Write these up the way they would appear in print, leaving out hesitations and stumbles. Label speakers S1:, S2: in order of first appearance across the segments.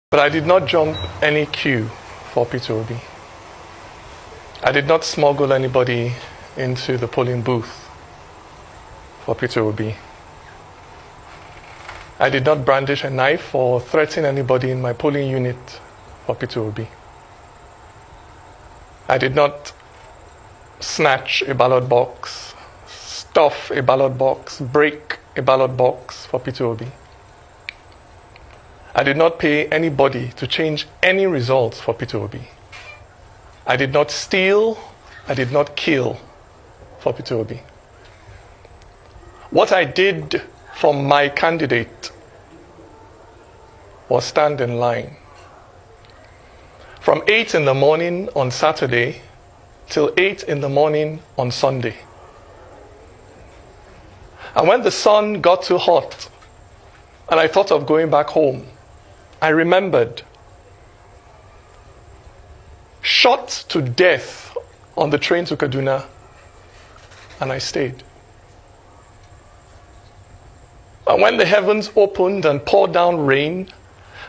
S1: But I did not jump any queue for Peter Obi. I did not smuggle anybody into the polling booth for Peter Obi. I did not brandish a knife or threaten anybody in my polling unit for Peter Obi. I did not snatch a ballot box, stuff a ballot box, break a ballot box for Peter Obi. I did not pay anybody to change any results for Peter Obi. I did not steal, I did not kill for Peter Obi. What I did for my candidate was stand in line. From 8 in the morning on Saturday till 8 in the morning on Sunday. And when the sun got too hot and I thought of going back home, I remembered, shot to death on the train to Kaduna, and I stayed. And when the heavens opened and poured down rain,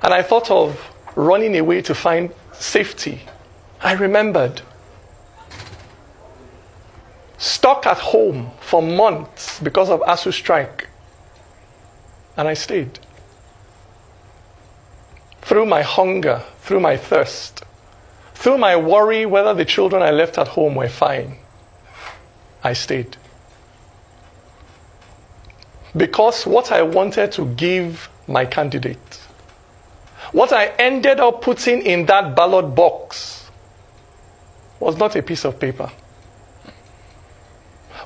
S1: and I thought of running away to find safety, I remembered. Stuck at home for months because of ASU strike, and I stayed. Through my hunger, through my thirst, through my worry whether the children I left at home were fine, I stayed. Because what I wanted to give my candidate, what I ended up putting in that ballot box, was not a piece of paper.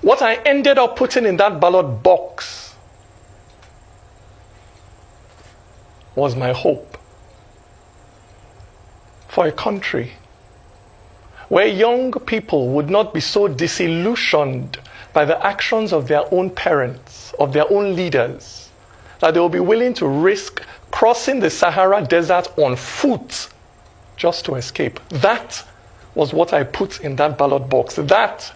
S1: What I ended up putting in that ballot box was my hope for a country where young people would not be so disillusioned by the actions of their own parents, of their own leaders, that they will be willing to risk crossing the Sahara Desert on foot just to escape. That was what I put in that ballot box. That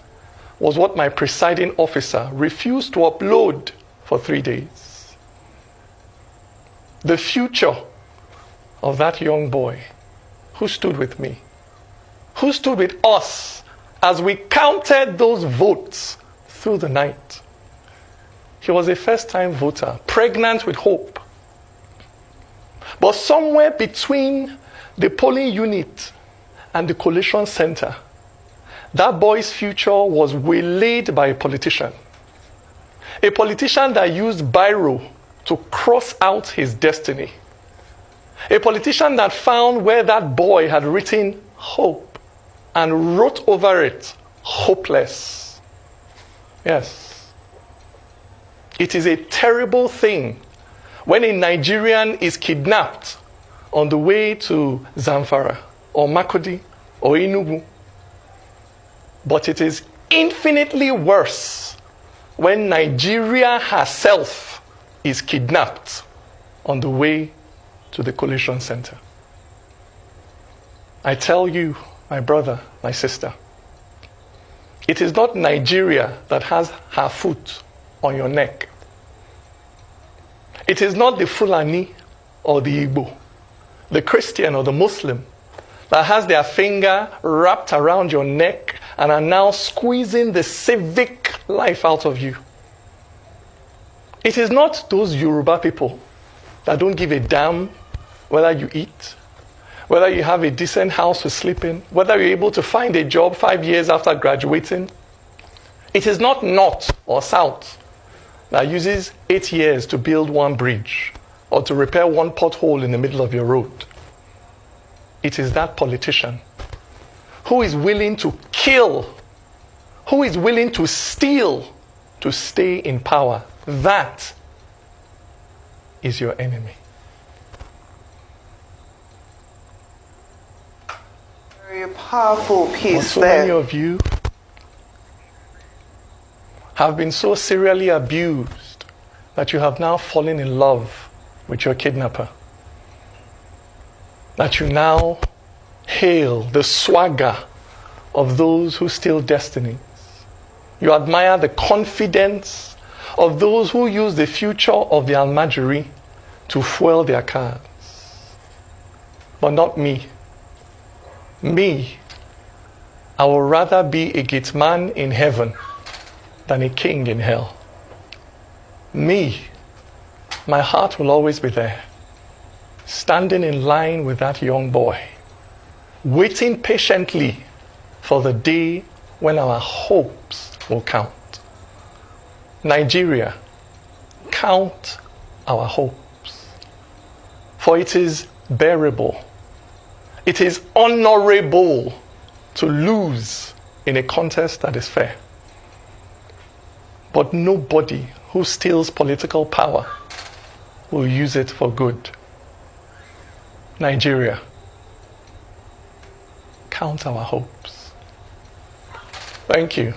S1: was what my presiding officer refused to upload for 3 days. The future of that young boy who stood with me, who stood with us as we counted those votes through the night. He was a first-time voter, pregnant with hope. But somewhere between the polling unit and the collation center, that boy's future was waylaid by a politician. A politician that used biro to cross out his destiny. A politician that found where that boy had written hope and wrote over it hopeless. Yes. It is a terrible thing when a Nigerian is kidnapped on the way to Zamfara or Makurdi or Enugu. But it is infinitely worse when Nigeria herself is kidnapped on the way to the collation center. I tell you, my brother, my sister, it is not Nigeria that has her foot on your neck. It is not the Fulani or the Igbo, the Christian or the Muslim that has their finger wrapped around your neck and are now squeezing the civic life out of you. It is not those Yoruba people that don't give a damn whether you eat, whether you have a decent house to sleep in, whether you're able to find a job 5 years after graduating. It is not North or South that uses 8 years to build one bridge or to repair one pothole in the middle of your road. It is that politician who is willing to kill, who is willing to steal to stay in power. That is your enemy.
S2: Very powerful piece
S1: so
S2: there.
S1: Many of you have been so serially abused that you have now fallen in love with your kidnapper. That you now hail the swagger of those who steal destinies. You admire the confidence of those who use the future of the Almajiri to fuel their cars. but not me. Me, I would rather be a gate-man in heaven than a king in hell. Me, my heart will always be there, standing in line with that young boy, waiting patiently for the day when our hopes will count. Nigeria, count our hopes, for it is bearable, it is honorable to lose in a contest that is fair. But nobody who steals political power will use it for good. Nigeria, count our hopes. Thank you.